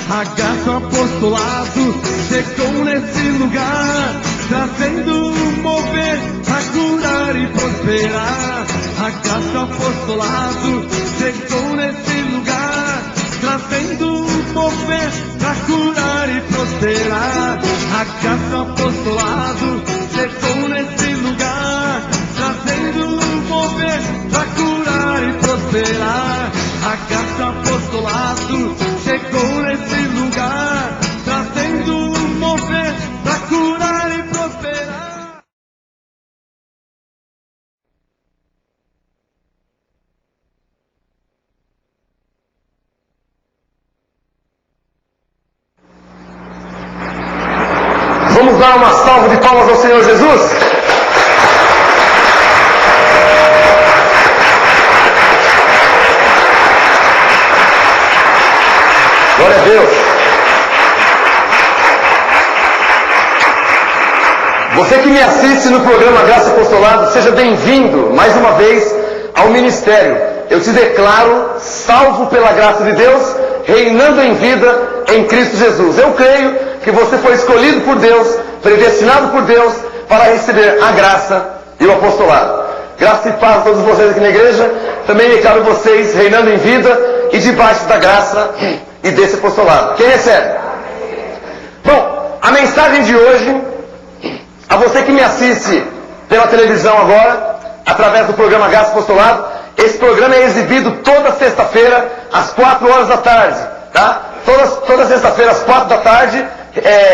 A graça apostolado chegou nesse lugar, trazendo um mover pra curar e prosperar. A graça apostolado chegou nesse lugar, trazendo um mover pra curar e prosperar. A graça apostolado chegou nesse lugar, trazendo um mover pra curar e prosperar. A graça apostolado chegou nesse lugar, trazendo um mover pra curar e prosperar. Vamos dar uma salva de palmas ao Senhor Jesus? Glória a Deus. Você que me assiste no programa Graça Apostolado, seja bem-vindo mais uma vez ao ministério. Eu te declaro salvo pela graça de Deus, reinando em vida em Cristo Jesus. Eu creio que você foi escolhido por Deus, predestinado por Deus, para receber a graça e o apostolado. Graça e paz a todos vocês aqui na igreja. Também declaro vocês reinando em vida e debaixo da graça e desse apostolado. Quem recebe? Bom, a mensagem de hoje, a você que me assiste pela televisão agora, através do programa Graça Apostolado, esse programa é exibido toda sexta-feira, às 4 horas da tarde, tá? Toda sexta-feira, às 4 da tarde,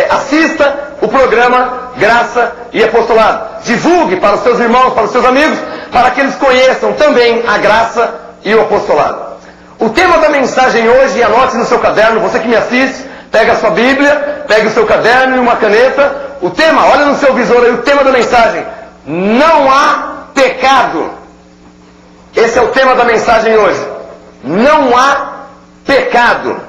assista o programa Graça e Apostolado. Divulgue para os seus irmãos, para os seus amigos, para que eles conheçam também a graça e o apostolado. O tema da mensagem hoje, anote no seu caderno, você que me assiste, pega a sua Bíblia, pega o seu caderno e uma caneta. O tema, olha no seu visor aí, o tema da mensagem: não há pecado. Esse é o tema da mensagem hoje. Não há pecado.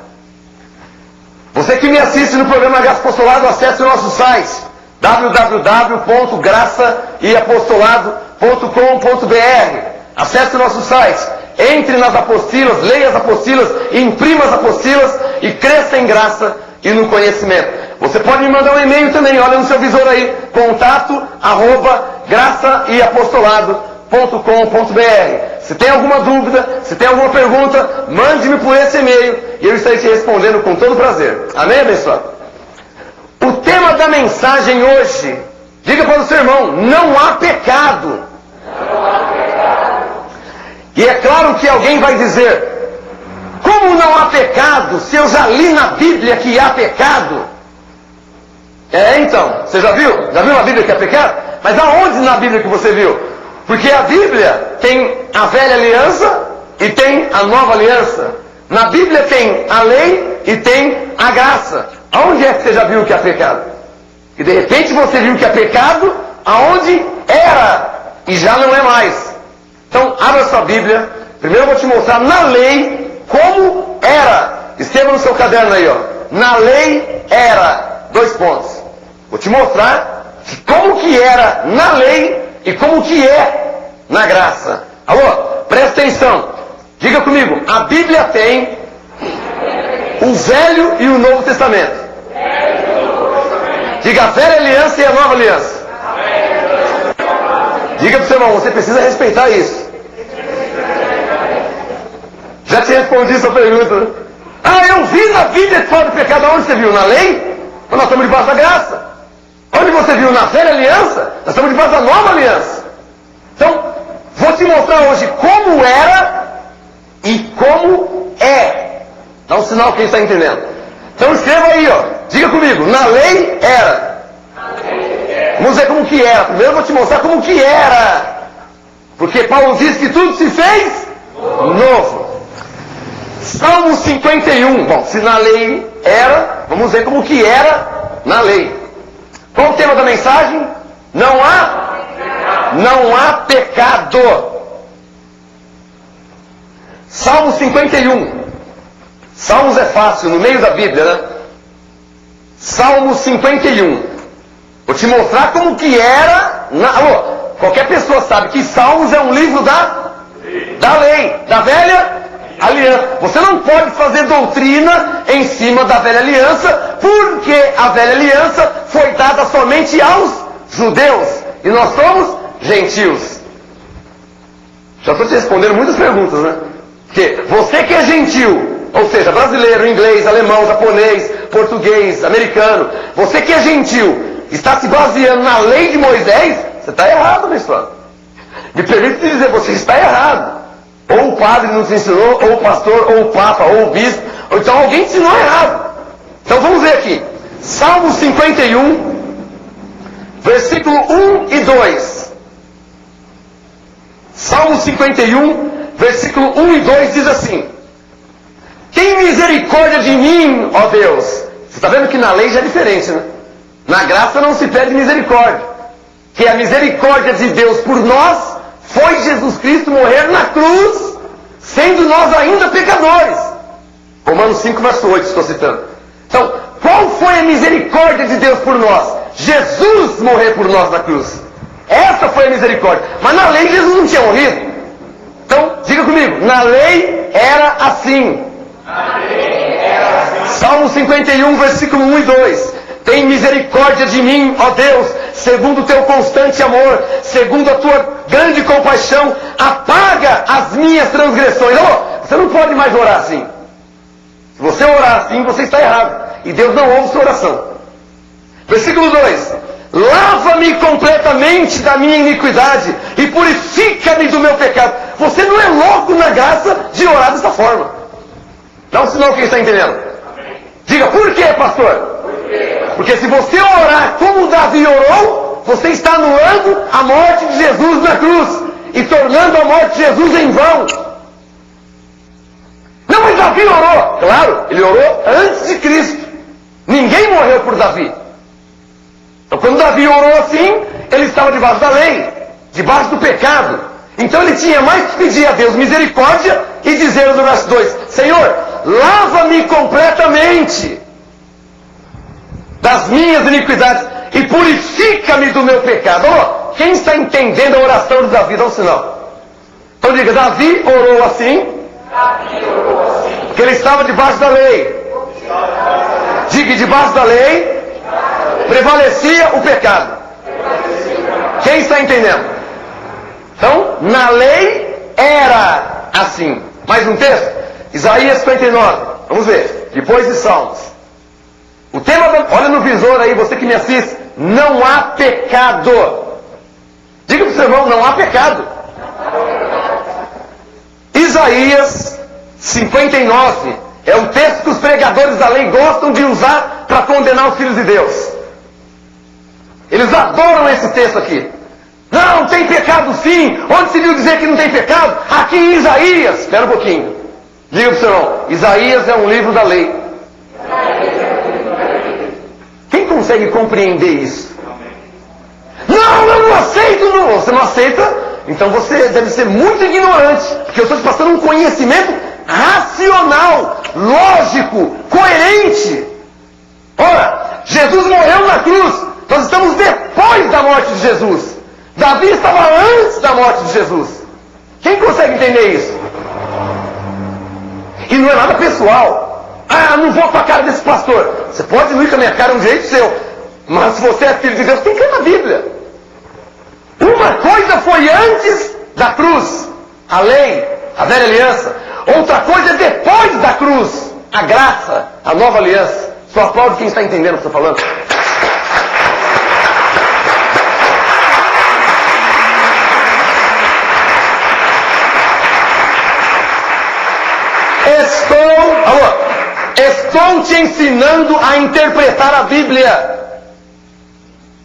Você que me assiste no programa Graça Apostolado, acesse o nosso site www.graçaeapostolado.com.br. Acesse o nosso site. Entre nas apostilas, leia as apostilas, imprima as apostilas e cresça em graça e no conhecimento. Você pode me mandar um e-mail também, olha no seu visor aí, contato@graçaeapostolado.com.br. Se tem alguma dúvida, se tem alguma pergunta, mande-me por esse e-mail e eu estarei te respondendo com todo prazer. Amém, abençoado? O tema da mensagem hoje, diga para o seu irmão, não há pecado. Não há pecado. E é claro que alguém vai dizer, como não há pecado se eu já li na Bíblia que há pecado? Então, você já viu? Já viu na Bíblia que há pecado? Mas aonde na Bíblia que você viu? Porque a Bíblia tem a velha aliança e tem a nova aliança. Na Bíblia tem a lei e tem a graça. Aonde é que você já viu que há pecado? E de repente você viu que há pecado aonde era e já não é mais. Então, abra sua Bíblia. Primeiro eu vou te mostrar na lei como era. Escreva no seu caderno aí, ó. Na lei era. 2 pontos. Vou te mostrar como que era na lei e como que é na graça. Alô? Presta atenção. Diga comigo. A Bíblia tem o Velho e o Novo Testamento. Diga a velha aliança e a nova aliança. Diga para o seu irmão, você precisa respeitar isso. Já te respondi essa pergunta. Ah, eu vi na Bíblia que fala de pecado. Onde você viu? Na lei? Então nós estamos debaixo da graça. Onde você viu? Na velha aliança? Nós estamos debaixo da nova aliança. Então, vou te mostrar hoje como era e como é. Dá um sinal quem está entendendo. Então escreva aí, ó. Diga comigo. Na lei era. Vamos ver como que era. Primeiro eu vou te mostrar como que era. Porque Paulo diz que tudo se fez novo. Salmo 51. Bom, se na lei era, vamos ver como que era na lei. Qual o tema da mensagem? Não há pecado. Salmo 51. Salmos é fácil, no meio da Bíblia, né? Salmo 51. Vou te mostrar como que era. Qualquer pessoa sabe que Salmos é um livro da lei, da velha aliança. Você não pode fazer doutrina em cima da velha aliança, porque a velha aliança foi dada somente aos judeus. E nós somos gentios. Já estou te respondendo muitas perguntas, né? Porque você que é gentil, ou seja, brasileiro, inglês, alemão, japonês, português, americano, você que é gentil, está se baseando na lei de Moisés, você está errado na história. Me permite te dizer, você está errado. Ou o padre nos ensinou, ou o pastor, ou o papa, ou o bispo, ou então alguém ensinou errado. Então vamos ver aqui. Salmo 51, versículo 1 e 2. Salmo 51, versículo 1 e 2 diz assim: tem misericórdia de mim, ó Deus. Você está vendo que na lei já é diferente, né? Na graça não se pede misericórdia. Que a misericórdia de Deus por nós foi Jesus Cristo morrer na cruz, sendo nós ainda pecadores. Romanos 5, verso 8, estou citando. Então, qual foi a misericórdia de Deus por nós? Jesus morrer por nós na cruz. Essa foi a misericórdia. Mas na lei Jesus não tinha morrido. Então, diga comigo, na lei era assim. Salmo 51, versículo 1 e 2. Tem misericórdia de mim, ó Deus, segundo o teu constante amor, segundo a tua grande compaixão, apaga as minhas transgressões. Oh, você não pode mais orar assim. Se você orar assim, você está errado. E Deus não ouve sua oração. Versículo 2. Lava-me completamente da minha iniquidade e purifica-me do meu pecado. Você não é louco na graça de orar dessa forma. Dá um sinal quem está entendendo. Diga, por quê, pastor? Porque se você orar como Davi orou, você está anulando a morte de Jesus na cruz e tornando a morte de Jesus em vão. Não, mas Davi orou. Claro, ele orou antes de Cristo. Ninguém morreu por Davi. Então quando Davi orou assim, ele estava debaixo da lei, debaixo do pecado. Então ele tinha mais que pedir a Deus misericórdia e dizer no verso 2, Senhor, lava-me completamente das minhas iniquidades e purifica-me do meu pecado. Oh, quem está entendendo a oração de Davi, dá um sinal. Então diga, Davi orou assim, porque ele estava debaixo da lei. Diga, debaixo da lei prevalecia o pecado. Quem está entendendo? Então, na lei era assim. Mais um texto? Isaías 59. Vamos ver. Depois de Salmos. O tema, olha no visor aí, você que me assiste. Não há pecado. Diga para o seu irmão, não há pecado. Isaías 59. É um texto que os pregadores da lei gostam de usar para condenar os filhos de Deus. Eles adoram esse texto aqui. Não, tem pecado sim. Onde se viu dizer que não tem pecado? Aqui em Isaías. Espera um pouquinho. Diga para o seu irmão, Isaías é um livro da lei. Quem consegue compreender isso? Não, eu não aceito. Não. Você não aceita? Então você deve ser muito ignorante. Porque eu estou te passando um conhecimento racional, lógico, coerente. Ora, Jesus morreu na cruz. Nós estamos depois da morte de Jesus. Davi estava antes da morte de Jesus. Quem consegue entender isso? E não é nada pessoal. Ah, não vou com a cara desse pastor. Você pode não ir com a minha cara, é um direito seu. Mas se você é filho de Deus, tem que ir na Bíblia. Uma coisa foi antes da cruz, a lei, a velha aliança. Outra coisa é depois da cruz, a graça, a nova aliança. Só aplaude quem está entendendo o que eu estou falando. Estou te ensinando a interpretar a Bíblia.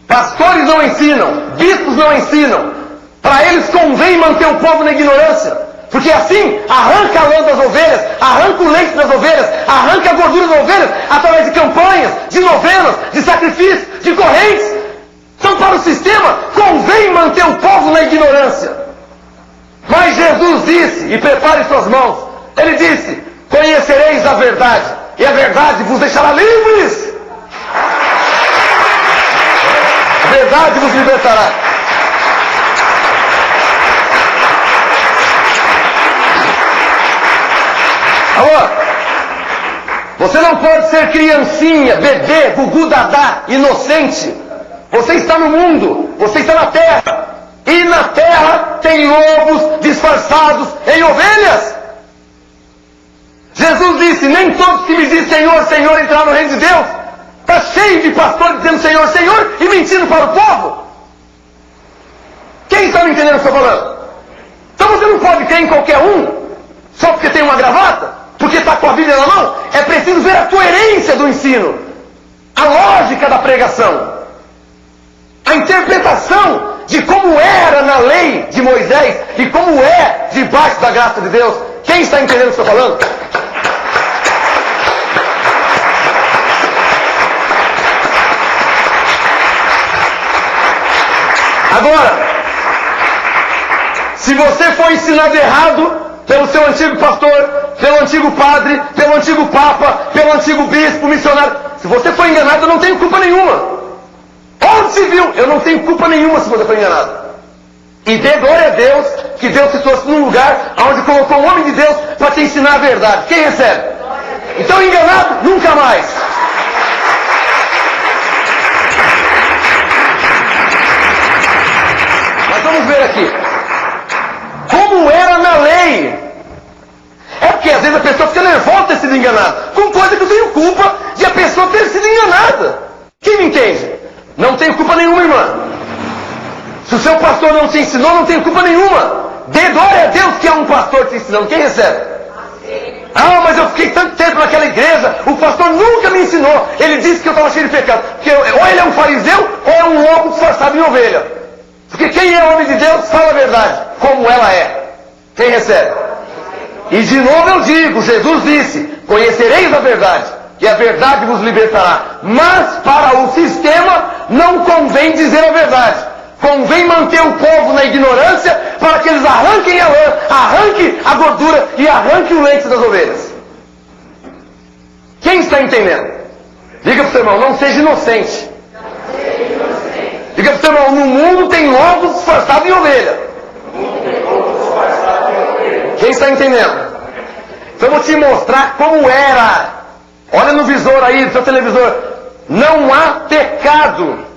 Pastores não ensinam, bispos não ensinam. Para eles convém manter o povo na ignorância. Porque assim arranca a lã das ovelhas, arranca o leite das ovelhas, arranca a gordura das ovelhas, através de campanhas, de novenas, de sacrifícios, de correntes. Então para o sistema convém manter o povo na ignorância. Mas Jesus disse, e prepare suas mãos, ele disse, conhecereis a verdade, e a verdade vos deixará livres. A verdade vos libertará. Alô? Você não pode ser criancinha, bebê, gugu, dadá, inocente. Você está no mundo, você está na terra. E na terra tem lobos disfarçados em ovelhas. Jesus disse, nem todos que me dizem Senhor, Senhor entraram no reino de Deus. Está cheio de pastores dizendo Senhor, Senhor e mentindo para o povo. Quem está me entendendo o que eu estou falando? Então você não pode crer em qualquer um, só porque tem uma gravata, porque está com a Bíblia na mão. É preciso ver a coerência do ensino, a lógica da pregação, a interpretação de como era na lei de Moisés e como é debaixo da graça de Deus. Quem está entendendo o que eu estou falando? Agora, se você foi ensinado errado pelo seu antigo pastor, pelo antigo padre, pelo antigo papa, pelo antigo bispo, missionário, se você foi enganado, eu não tenho culpa nenhuma. Onde se viu? Eu não tenho culpa nenhuma se você foi enganado. E dê glória a Deus que Deus te trouxe num lugar onde colocou um homem de Deus para te ensinar a verdade. Quem recebe? Então enganado, nunca mais. Mas vamos ver aqui. Como era na lei. É porque às vezes a pessoa fica nervosa de ter sido enganada. Com coisa que eu tenho culpa de a pessoa ter sido enganada. Quem me entende? Não tenho culpa nenhuma, irmã. Se o seu pastor não te ensinou, não tenho culpa nenhuma. Dê glória a Deus que há um pastor te ensinando. Quem recebe? Ah, mas eu fiquei tanto tempo naquela igreja, o pastor nunca me ensinou. Ele disse que eu estava cheio de pecado. Porque ou ele é um fariseu, ou é um louco disfarçado em ovelha. Porque quem é homem de Deus fala a verdade, como ela é. Quem recebe? E de novo eu digo, Jesus disse, conhecereis a verdade, e a verdade vos libertará. Mas para o sistema não convém dizer a verdade. Convém manter o povo na ignorância para que eles arranquem a lã, arranquem a gordura e arranquem o leite das ovelhas. Quem está entendendo? Diga para o seu irmão, não seja inocente. Diga para o seu irmão, no mundo tem lobos disfarçados em ovelha. Quem está entendendo? Então eu vou te mostrar como era. Olha no visor aí do seu televisor. Não há pecado.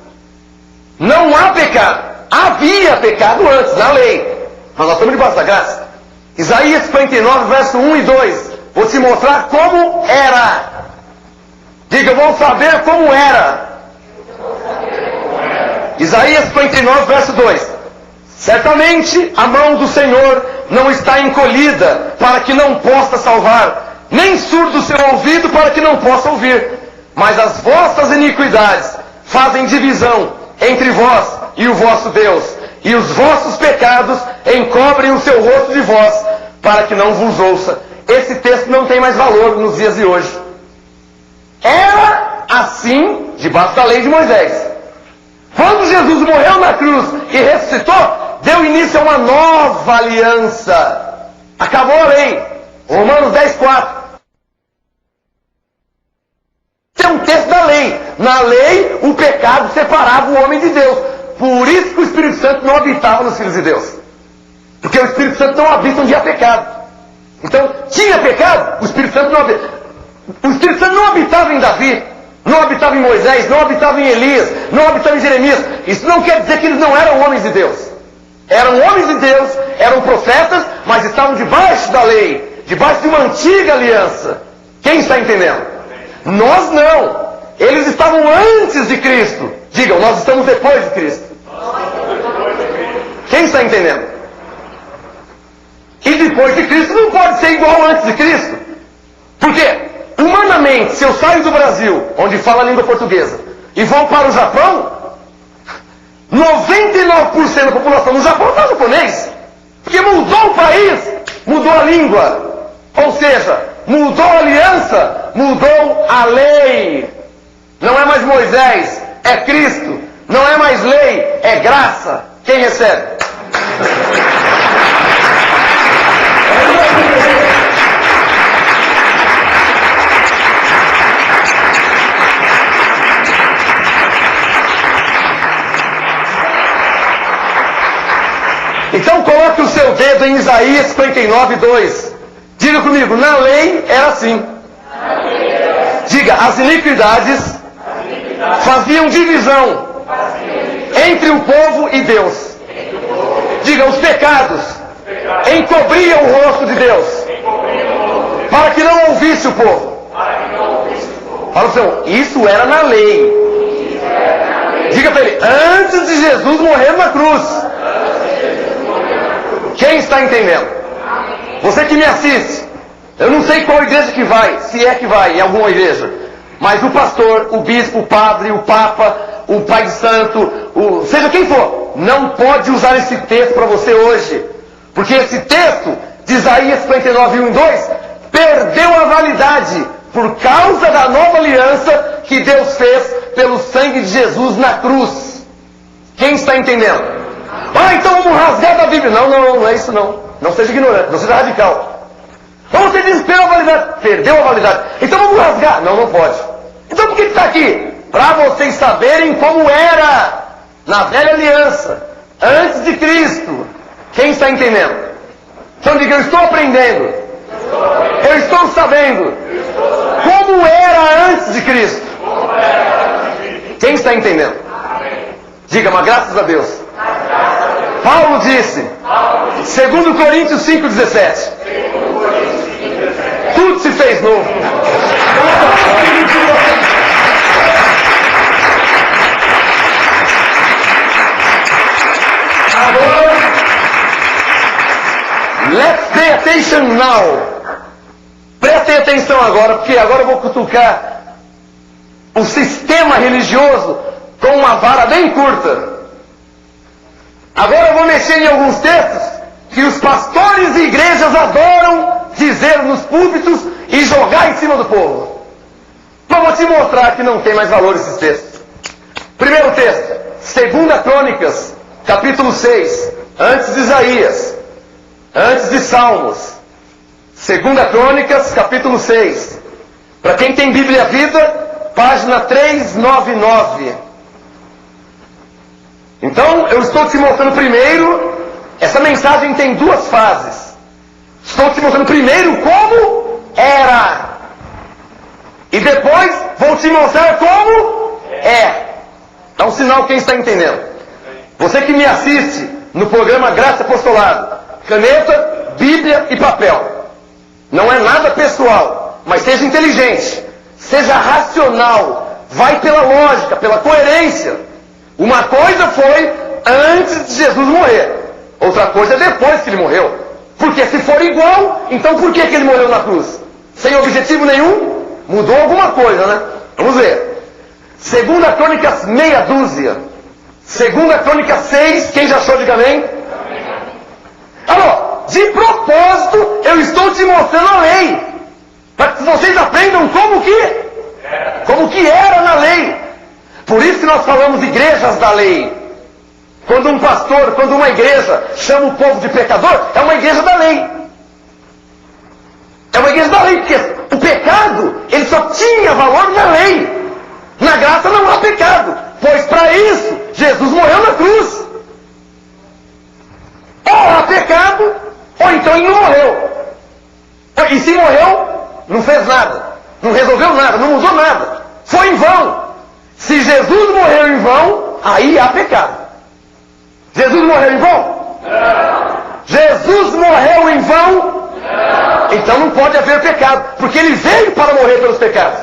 Não há pecado. Havia pecado antes, na lei. Mas nós estamos debaixo da graça. Isaías 59, verso 1 e 2. Vou te mostrar como era. Diga, vou saber como era. Isaías 59, verso 2. Certamente a mão do Senhor não está encolhida para que não possa salvar, nem surdo o seu ouvido para que não possa ouvir. Mas as vossas iniquidades fazem divisão entre vós e o vosso Deus, e os vossos pecados encobrem o seu rosto de vós, para que não vos ouça. Esse texto não tem mais valor nos dias de hoje. Era assim, debaixo da lei de Moisés. Quando Jesus morreu na cruz e ressuscitou, deu início a uma nova aliança. Acabou a lei. Romanos 10, 4. Esse é um texto da lei. Na lei, o pecado separava o homem de Deus. Por isso que o Espírito Santo não habitava nos filhos de Deus. Porque o Espírito Santo não habita onde há pecado. Então, tinha pecado, o Espírito Santo não habitava. O Espírito Santo não habitava em Davi, não habitava em Moisés, não habitava em Elias, não habitava em Jeremias. Isso não quer dizer que eles não eram homens de Deus. Eram homens de Deus, eram profetas, mas estavam debaixo da lei, debaixo de uma antiga aliança. Quem está entendendo? Nós não. Eles estavam antes de Cristo. Digam, nós estamos depois de Cristo. Quem está entendendo? E depois de Cristo não pode ser igual antes de Cristo. Por quê? Humanamente, se eu saio do Brasil, onde fala a língua portuguesa, e vou para o Japão, 99% da população no Japão fala japonês. Porque mudou o país, mudou a língua. Ou seja, mudou a aliança, mudou a lei. Não é mais Moisés, é Cristo. Não é mais lei, é graça. Quem recebe? Então coloque o seu dedo em Isaías 59, 2. Diga comigo, na lei era assim. Diga, as iniquidades faziam divisão entre o povo e Deus. Diga, os pecados encobriam o rosto de Deus para que não ouvisse o povo. Fala assim, isso era na lei. Diga para ele, antes de Jesus morrer na cruz. Quem está entendendo? Você que me assiste, eu não sei qual igreja que vai, se é que vai em alguma igreja, mas o pastor, o bispo, o padre, o papa, o pai de santo, seja quem for, não pode usar esse texto para você hoje, porque esse texto de Isaías 59, 1 e 2 perdeu a validade por causa da nova aliança que Deus fez pelo sangue de Jesus na cruz. Quem está entendendo? Então vamos rasgar da Bíblia. Não é isso não. Não seja ignorante, não seja radical. Você diz, perdeu a validade. Perdeu a validade. Então vamos rasgar. Não pode. Então por que está aqui? Para vocês saberem como era na velha aliança, antes de Cristo. Quem está entendendo? Então diga, eu estou aprendendo. Eu estou sabendo como era antes de Cristo. Quem está entendendo? Diga, mas graças a Deus. Paulo disse, 2 Coríntios 5,17, tudo se fez novo. Agora, let's pay attention now. Prestem atenção agora, porque agora eu vou cutucar o sistema religioso com uma vara bem curta. Agora eu vou mexer em alguns textos que os pastores e igrejas adoram dizer nos púlpitos e jogar em cima do povo. Mas vou te mostrar que não tem mais valor esses textos. Primeiro texto, 2 Crônicas, capítulo 6, antes de Isaías, antes de Salmos. 2 Crônicas, capítulo 6. Para quem tem Bíblia Vida, página 399. Então, eu estou te mostrando primeiro, essa mensagem tem duas fases. Estou te mostrando primeiro como era. E depois vou te mostrar como é. Dá um sinal quem está entendendo. Você que me assiste no programa Graça Apostolado, caneta, Bíblia e papel. Não é nada pessoal, mas seja inteligente, seja racional, vai pela lógica, pela coerência. Uma coisa foi antes de Jesus morrer, outra coisa é depois que ele morreu. Porque se for igual, então por que ele morreu na cruz? Sem objetivo nenhum? Mudou alguma coisa, né? Vamos ver. 2 Crônicas meia dúzia. 2 Crônicas 6, quem já achou, diga amém? Alô, de propósito, eu estou te mostrando a lei, para que vocês aprendam como que era na lei. Por isso que nós falamos igrejas da lei. Quando um pastor, quando uma igreja chama o povo de pecador, é uma igreja da lei. É uma igreja da lei, porque o pecado, ele só tinha valor na lei. Na graça não há pecado, pois para isso Jesus morreu na cruz. Ou há pecado, ou então ele não morreu. E se morreu, não fez nada, não resolveu nada, não mudou nada. Foi em vão. Se Jesus morreu em vão, aí há pecado. Jesus morreu em vão? Não. Jesus morreu em vão? Não. Então não pode haver pecado, porque ele veio para morrer pelos pecados.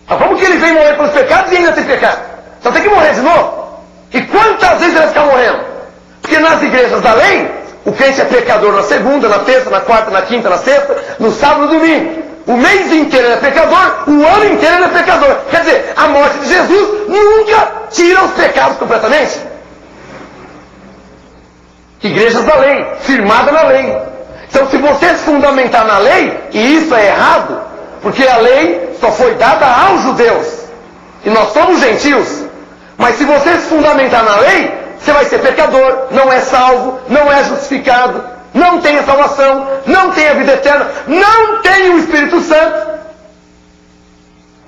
Mas como que ele veio morrer pelos pecados e ainda tem pecado? Então tem que morrer de novo. E quantas vezes ele vai ficar morrendo? Porque nas igrejas da lei, o crente é pecador na segunda, na terça, na quarta, na quinta, na sexta, no sábado e no domingo. O mês inteiro ele é pecador, o ano inteiro ele é pecador. Quer dizer, a morte de Jesus nunca tira os pecados completamente. Igrejas da lei, firmada na lei. Então se você se fundamentar na lei, e isso é errado, porque a lei só foi dada aos judeus, e nós somos gentios. Mas se você se fundamentar na lei, você vai ser pecador, não é salvo, não é justificado, não tem a salvação, não tem a vida eterna, não tem o Espírito Santo.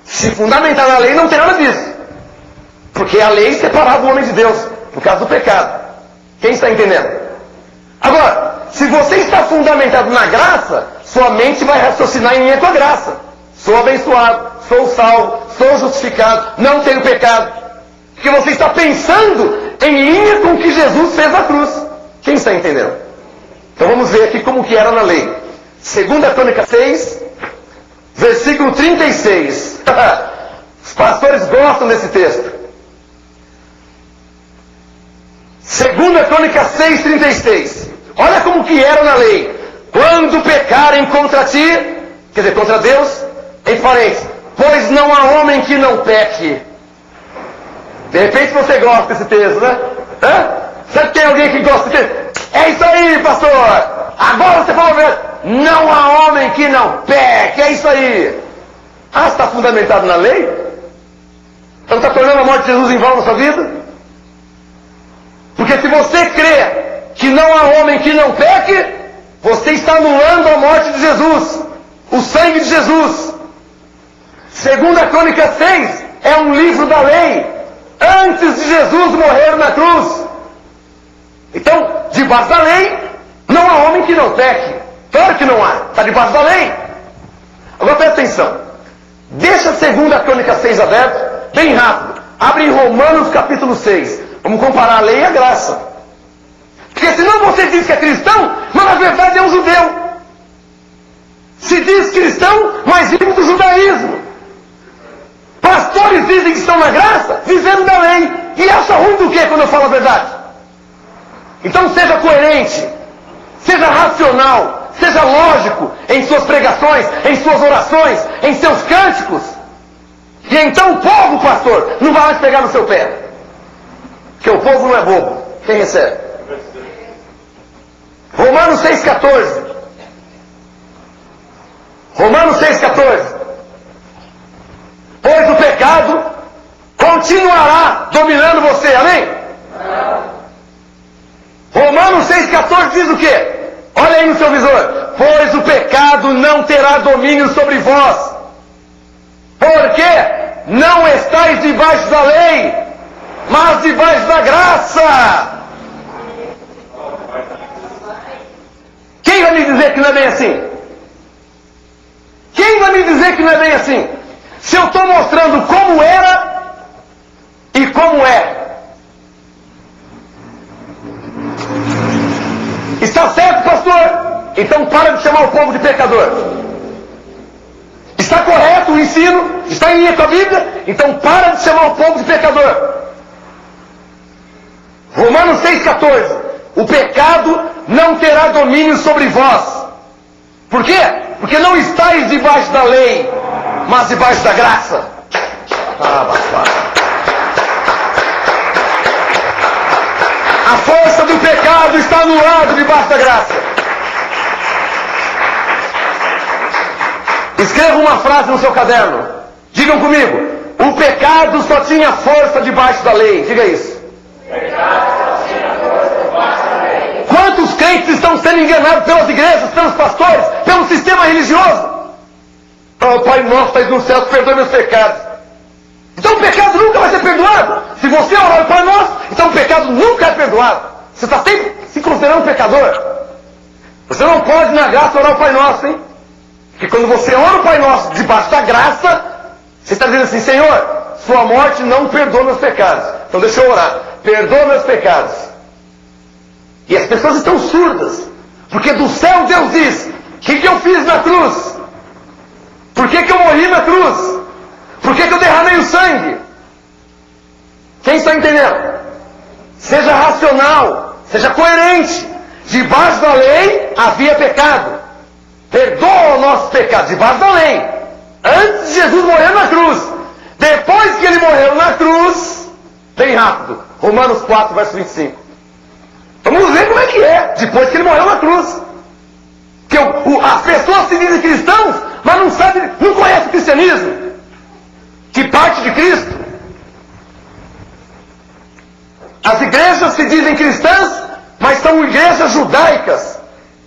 Se fundamentar na lei, não tem nada disso. Porque a lei separava o homem de Deus, por causa do pecado. Quem está entendendo? Agora, se você está fundamentado na graça, sua mente vai raciocinar em linha com a graça. Sou abençoado, sou salvo, sou justificado, não tenho pecado. Porque você está pensando em linha com o que Jesus fez na cruz. Quem está entendendo? Então vamos ver aqui como que era na lei. 2 Crônicas 6, versículo 36. Os pastores gostam desse texto. 2 Crônicas 6, 36. Olha como que era na lei. Quando pecarem contra ti, quer dizer, contra Deus, entre parênteses, pois não há homem que não peque. De repente você gosta desse texto, né? Será que tem alguém que gosta desse texto? É isso aí, pastor! Agora você falou a verdade. Não há homem que não peque, é isso aí. Ah, está fundamentado na lei? Então está tornando a morte de Jesus em vão na sua vida? Porque se você crê que não há homem que não peque, você está anulando a morte de Jesus, o sangue de Jesus. 2 Crônicas 6 é um livro da lei, antes de Jesus morrer na cruz. Então, debaixo da lei, não há homem que não peque. Claro que não há, está debaixo da lei. Agora presta atenção, deixa 2 Crônicas 6 aberto, bem rápido. Abre em Romanos capítulo 6. Vamos comparar a lei e a graça. Porque senão você diz que é cristão, mas na verdade é um judeu. Se diz cristão, mas vive do judaísmo. Pastores dizem que estão na graça, vivendo da lei. E acha ruim do que quando eu falo a verdade? Então seja coerente, seja racional, seja lógico em suas pregações, em suas orações, em seus cânticos. E então o povo, pastor, não vai mais pegar no seu pé. Porque o povo não é bobo. Quem recebe? Romanos 6,14. Romanos 6,14. Pois o pecado continuará dominando você. Amém? Romanos 6,14 diz o quê? Olha aí no seu visor. Pois o pecado não terá domínio sobre vós. Porque não estáis debaixo da lei, mas debaixo da graça. Quem vai me dizer que não é bem assim? Quem vai me dizer que não é bem assim? Se eu estou mostrando como era e como é. Está certo, pastor? Então para de chamar o povo de pecador. Está correto o ensino? Está em linha com a Bíblia? Então para de chamar o povo de pecador. Romanos 6,14. O pecado não terá domínio sobre vós. Por quê? Porque não estáis debaixo da lei, mas debaixo da graça. A força do pecado está anulada debaixo da graça. Escreva uma frase no seu caderno. Digam comigo. O pecado só tinha força debaixo da lei. Diga isso. Quantos crentes estão sendo enganados pelas igrejas, pelos pastores, pelo sistema religioso? Oh, Pai nosso, Pai no céu, perdoe meus pecados. Então o pecado nunca vai ser perdoado. Se você orar o Pai Nosso, então o pecado nunca é perdoado. Você está sempre se considerando pecador. Você não pode na graça orar o Pai Nosso, hein? Porque quando você ora o Pai Nosso debaixo da graça, você está dizendo assim: Senhor, sua morte não perdoa meus pecados. Então deixa eu orar. Perdoa meus pecados. E as pessoas estão surdas. Porque do céu Deus diz: o que eu fiz na cruz? Por que eu morri na cruz? Por que eu derramei o sangue? Quem está entendendo? Seja racional, seja coerente. Debaixo da lei havia pecado. Perdoa os nossos pecados, debaixo da lei. Antes de Jesus morrer na cruz. Depois que ele morreu na cruz, bem rápido, Romanos 4, verso 25. Vamos ver como é que é, depois que ele morreu na cruz. Que as pessoas se dizem cristãos, mas não sabem, não conhecem o cristianismo. Que parte de Cristo. As igrejas se dizem cristãs, mas são igrejas judaicas.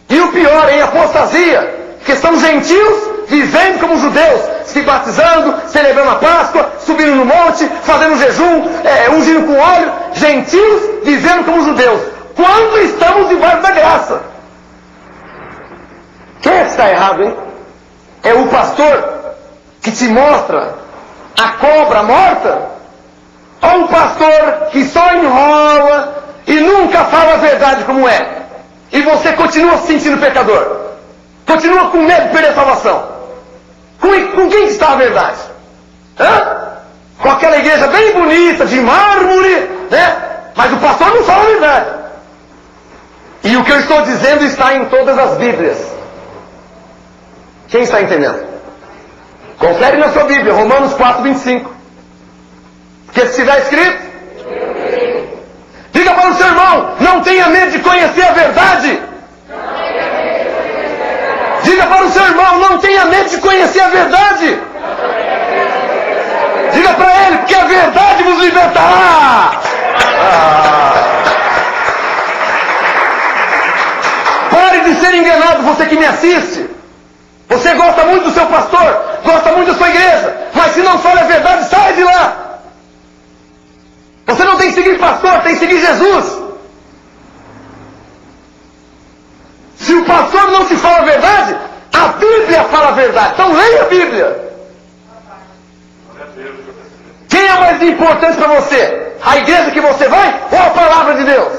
E o pior, em apostasia, que são gentios vivendo como judeus, se batizando, celebrando a Páscoa, subindo no monte, fazendo jejum, ungindo com óleo. Gentios vivendo como judeus. Quando estamos debaixo da graça. Quem é que está errado, hein? É o pastor que te mostra a cobra morta? Ou o pastor que só enrola e nunca fala a verdade como é? E você continua se sentindo pecador? Continua com medo de perder a salvação? Com quem está a verdade? Hã? Com aquela igreja bem bonita, de mármore, né? Mas o pastor não fala a verdade. E o que eu estou dizendo está em todas as Bíblias. Quem está entendendo? Confere na sua Bíblia, Romanos 4:25. Porque se estiver escrito, diga para o seu irmão, não tenha medo de conhecer a verdade. Diga para o seu irmão, não tenha medo de conhecer a verdade. Diga para ele, porque a verdade vos libertará. Pare de ser enganado, você que me assiste. Você gosta muito do seu pastor, gosta muito da sua igreja, mas se não fala a verdade, sai de lá. Você não tem que seguir pastor, tem que seguir Jesus. Se o pastor não te fala a verdade, a Bíblia fala a verdade. Então leia a Bíblia. Quem é mais importante para você? A igreja que você vai ou a palavra de Deus?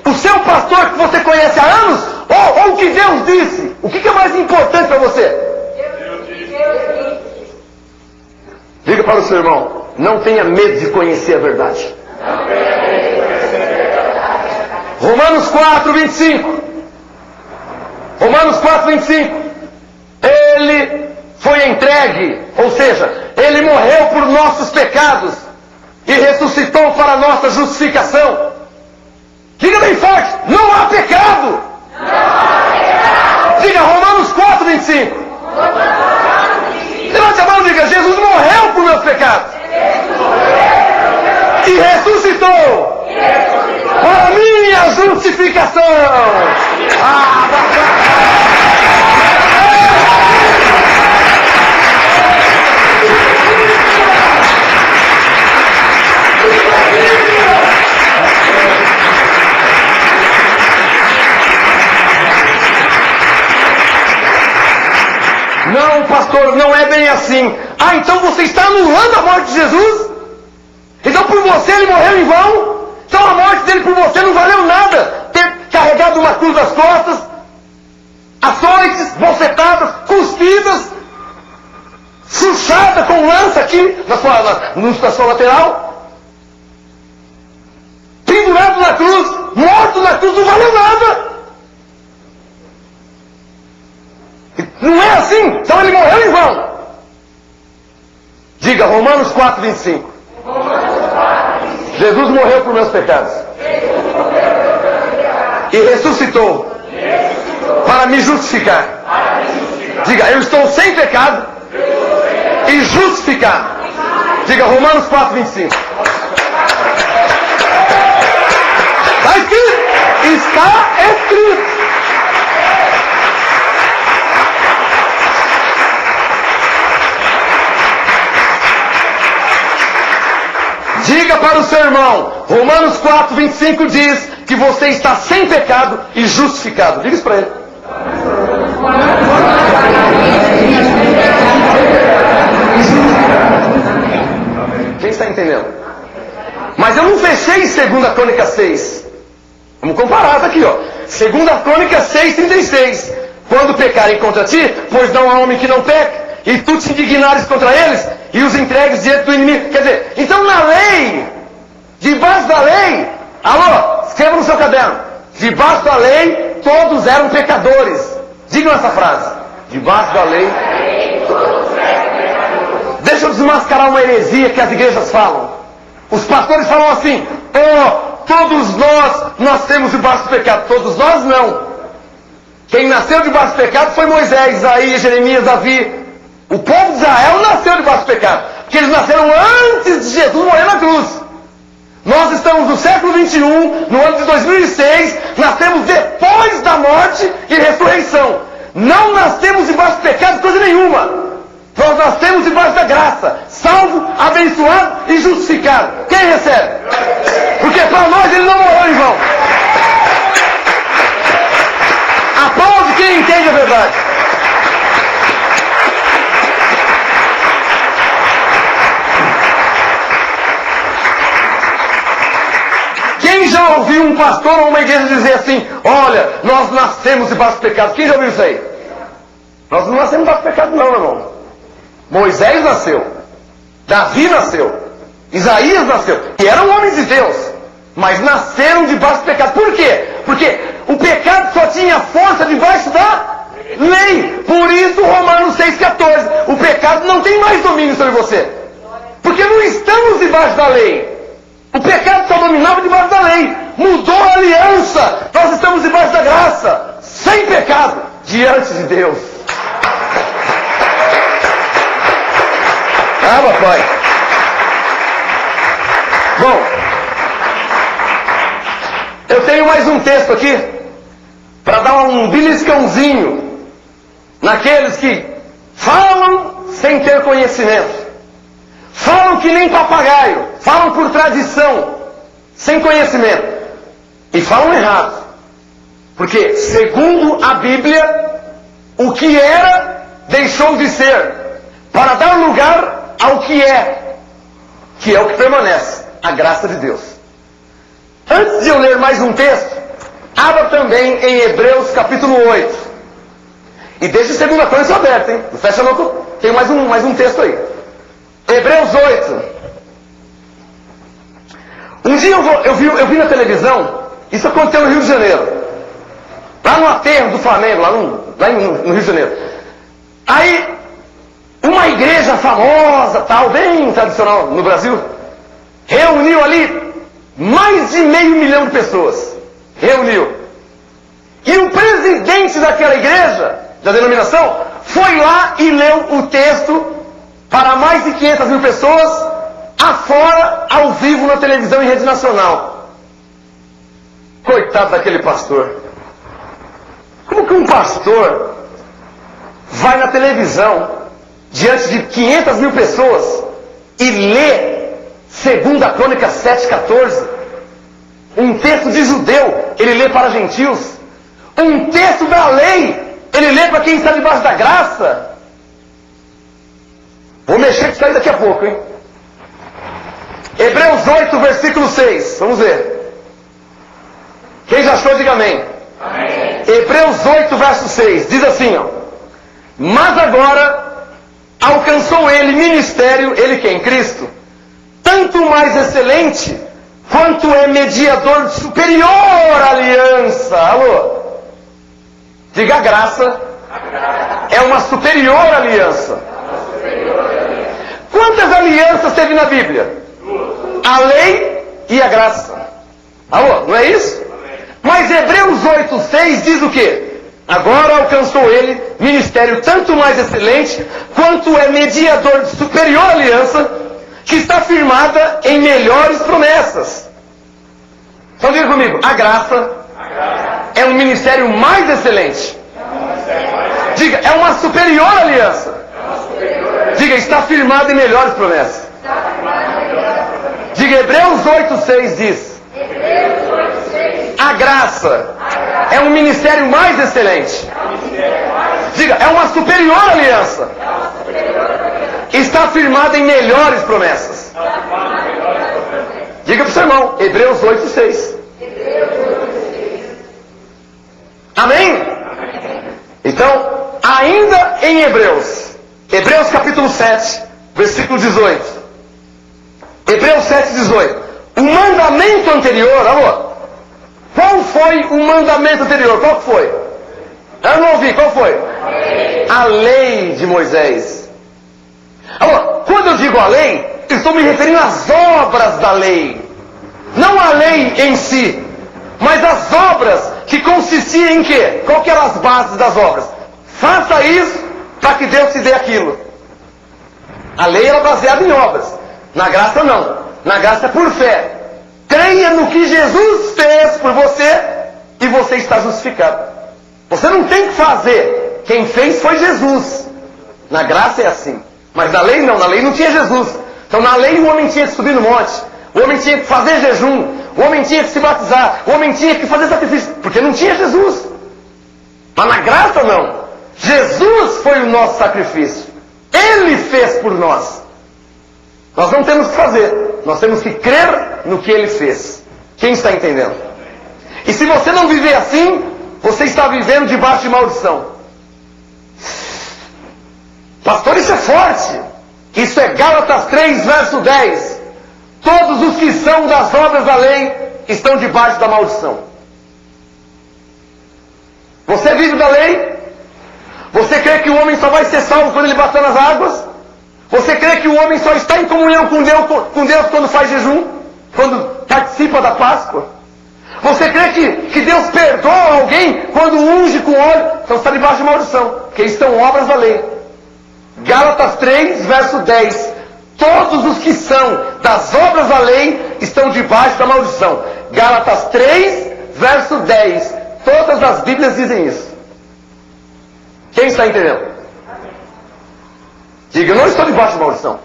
O seu pastor que você conhece há anos ou o que Deus disse? O que é mais importante para você? Diga para o seu irmão, não tenha medo de conhecer a verdade. Romanos 4:25. Romanos 4:25. Ele foi entregue, ou seja, ele morreu por nossos pecados e ressuscitou para a nossa justificação. Diga bem forte, não há pecado. Diga Romanos 4:25. Levante a mão e diga, Jesus morreu por meus pecados e ressuscitou para a minha justificação. Não, pastor, não é bem assim. Ah, então você está anulando a morte de Jesus? Então por você ele morreu em vão? Então a morte dele por você não valeu nada? Ter carregado uma cruz nas costas, açoites, bofetadas, cuspidas, chuchada com lança aqui na sua lateral, pendurado na cruz, morto na cruz, não valeu nada. Não é assim? Então ele morreu em vão. Diga Romanos 4:25. Jesus morreu por meus pecados e ressuscitou para me justificar. Diga, eu estou sem pecado e justificado. Diga Romanos 4:25. Está escrito. Está escrito. Diga para o seu irmão, Romanos 4:25 diz que você está sem pecado e justificado. Diga isso para ele. Quem está entendendo? Mas eu não fechei em 2 Crônicas 6. Vamos comparar isso aqui, ó. 2 Crônicas 6:36. Quando pecarem contra ti, pois não há homem que não peque, e tu te indignares contra eles, e os entregues diante do inimigo. Quer dizer, então na lei, debaixo da lei, alô, escreva no seu caderno, debaixo da lei, todos eram pecadores. Digam essa frase, debaixo da lei, todos eram pecadores. Deixa eu desmascarar uma heresia que as igrejas falam. Os pastores falam assim, todos nós nascemos debaixo do pecado. Todos nós não. Quem nasceu debaixo do pecado foi Moisés, Isaías, Jeremias, Davi. O povo de Israel nasceu debaixo do pecado, porque eles nasceram antes de Jesus morrer na cruz. Nós estamos no século 21, no ano de 2006, nascemos depois da morte e ressurreição. Não nascemos debaixo do pecado coisa nenhuma. Nós nascemos debaixo da graça, salvo, abençoado e justificado. Quem recebe? Porque para nós ele não morreu em vão. Aplaude Só quem entende a verdade. Quem já ouviu um pastor ou uma igreja dizer assim: olha, nós nascemos debaixo do pecado? Quem já ouviu isso aí? Nós não nascemos debaixo do pecado não, meu irmão. Moisés nasceu, Davi nasceu, Isaías nasceu, e eram homens de Deus, mas nasceram debaixo do pecado. Por quê? Porque o pecado só tinha força debaixo da lei. Por isso Romanos 6,14, o pecado não tem mais domínio sobre você, porque não estamos debaixo da lei. O pecado só dominava debaixo da lei. Mudou a aliança. Nós estamos debaixo da graça, sem pecado, diante de Deus. Ah, papai. Bom, eu tenho mais um texto aqui para dar um beliscãozinho naqueles que falam sem ter conhecimento. Falam que nem papagaio, falam por tradição, sem conhecimento. E falam errado. Porque, segundo a Bíblia, o que era, deixou de ser, para dar lugar ao que é o que permanece, a graça de Deus. Antes de eu ler mais um texto, abra também em Hebreus capítulo 8. E deixe 2 Coríntios aberto, hein? Não fecha não, tem mais um texto aí. Hebreus 8. Um dia eu vi na televisão, isso aconteceu no Rio de Janeiro, lá no aterro do Flamengo, lá no Rio de Janeiro. Aí, uma igreja famosa, tal, bem tradicional no Brasil, reuniu ali mais de 500 mil de pessoas. Reuniu. E o presidente daquela igreja, da denominação, foi lá e leu o texto para mais de 500 mil pessoas, afora, ao vivo, na televisão e rede nacional. Coitado daquele pastor. Como que um pastor vai na televisão, diante de 500 mil pessoas, e lê 2 Crônicas 7,14? Um texto de judeu, ele lê para gentios. Um texto da lei, ele lê para quem está debaixo da graça. Vou mexer com isso aí daqui a pouco, hein? Hebreus 8, versículo 6. Vamos ver. Quem já achou, diga amém. Amém. Hebreus 8, verso 6. Diz assim, ó: mas agora alcançou ele ministério, ele quem? Cristo. Tanto mais excelente, quanto é mediador de superior aliança. Alô? Diga, a graça é uma superior aliança. Quantas alianças teve na Bíblia? A lei e a graça. Alô, não é isso? Mas Hebreus 8,6 diz o quê? Agora alcançou ele ministério tanto mais excelente, quanto é mediador de superior aliança, que está firmada em melhores promessas. Então diga comigo, a graça é um ministério mais excelente. Diga, é uma superior aliança. Diga, está firmado em melhores promessas. Diga, Hebreus 8,6 diz: a graça é um ministério mais excelente. Diga, é uma superior aliança. Está firmada em melhores promessas. Diga para o seu irmão, Hebreus 8,6. Amém? Então, ainda em Hebreus capítulo 7, versículo 18. Hebreus 7, 18. O mandamento anterior, alô? Qual foi o mandamento anterior? Qual foi? Eu não ouvi, qual foi? A lei de Moisés. Alô, quando eu digo a lei, estou me referindo às obras da lei. Não a lei em si, mas as obras que consistiam em quê? Qual que eram as bases das obras? Faça isso para que Deus te dê aquilo. A lei era baseada em obras. Na graça não. Na graça é por fé. Creia no que Jesus fez por você e você está justificado. Você não tem que fazer. Quem fez foi Jesus. Na graça é assim. Mas na lei não. Na lei não tinha Jesus. Então na lei o homem tinha que subir no monte. O homem tinha que fazer jejum. O homem tinha que se batizar. O homem tinha que fazer sacrifício. Porque não tinha Jesus. Mas na graça não. Jesus foi o nosso sacrifício. Ele fez por nós. Nós não temos que fazer. Nós temos que crer no que Ele fez. Quem está entendendo? E se você não viver assim, você está vivendo debaixo de maldição. Pastor, isso é forte. Isso é Gálatas 3, verso 10. Todos os que são das obras da lei estão debaixo da maldição. Você vive da lei? Você crê que o homem só vai ser salvo quando ele bater nas águas? Você crê que o homem só está em comunhão com Deus quando faz jejum? Quando participa da Páscoa? Você crê que Deus perdoa alguém quando unge com óleo? Então está debaixo de maldição, porque estão obras da lei. Gálatas 3, verso 10. Todos os que são das obras da lei estão debaixo da maldição. Gálatas 3, verso 10. Todas as Bíblias dizem isso. Quem está entendendo? Diga, eu não estou debaixo de maldição.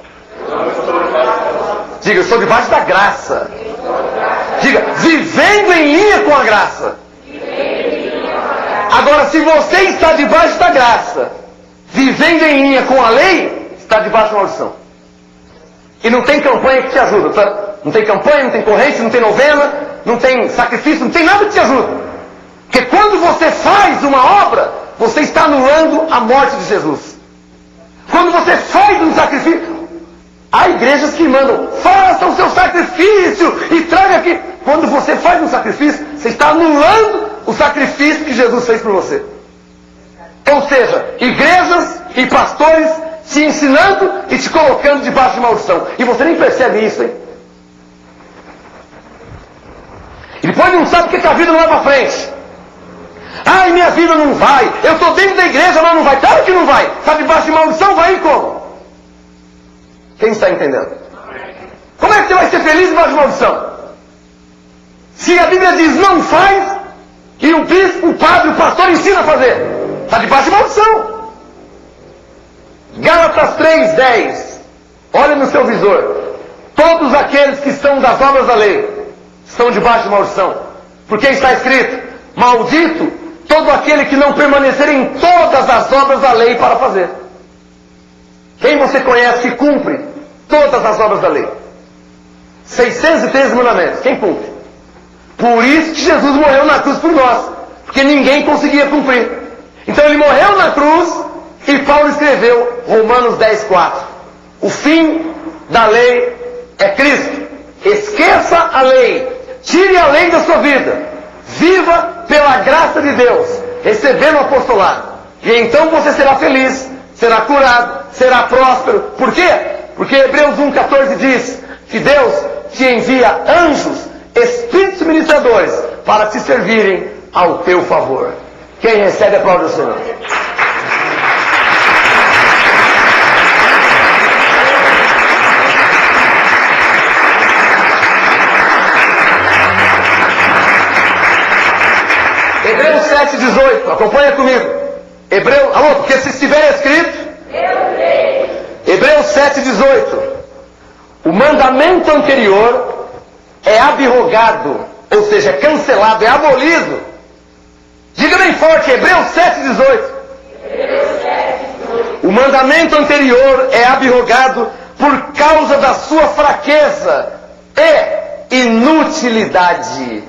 Diga, eu estou debaixo da graça. Diga, vivendo em linha com a graça. Agora, se você está debaixo da graça, vivendo em linha com a lei, está debaixo de maldição. E não tem campanha que te ajuda. Tá? Não tem campanha, não tem corrente, não tem novena, não tem sacrifício, não tem nada que te ajuda. Porque quando você faz uma obra, você está anulando a morte de Jesus. Quando você faz um sacrifício, há igrejas que mandam, faça o seu sacrifício e traga aqui. Quando você faz um sacrifício, você está anulando o sacrifício que Jesus fez por você. Ou seja, igrejas e pastores te ensinando e te colocando debaixo de maldição. E você nem percebe isso, hein? E depois não sabe porque que a vida não vai para frente. Ai, minha vida não vai. Eu estou dentro da igreja, mas não vai. Claro que não vai. Está debaixo de maldição, vai e como? Quem está entendendo? Como é que você vai ser feliz debaixo de maldição? Se a Bíblia diz não faz, e o bispo, o padre, o pastor ensina a fazer, está debaixo de maldição. Gálatas 3:10. Olha no seu visor. Todos aqueles que estão das obras da lei estão debaixo de maldição. Porque está escrito: maldito todo aquele que não permanecer em todas as obras da lei para fazer. Quem você conhece que cumpre todas as obras da lei? 613 mandamentos. Quem cumpre? Por isso que Jesus morreu na cruz por nós. Porque ninguém conseguia cumprir. Então ele morreu na cruz e Paulo escreveu Romanos 10:4. O fim da lei é Cristo. Esqueça a lei. Tire a lei da sua vida. Viva pela graça de Deus, recebendo o apostolado. E então você será feliz, será curado, será próspero. Por quê? Porque Hebreus 1:14 diz que Deus te envia anjos, espíritos ministradores, para te servirem ao teu favor. Quem recebe, aplaude o Senhor. Hebreus 7:18, acompanha comigo. Alô, porque se estiver escrito, Hebreus 7:18, o mandamento anterior é abrogado, ou seja, é cancelado, é abolido. Diga bem forte, Hebreus 7:18. O mandamento anterior é abrogado por causa da sua fraqueza e inutilidade.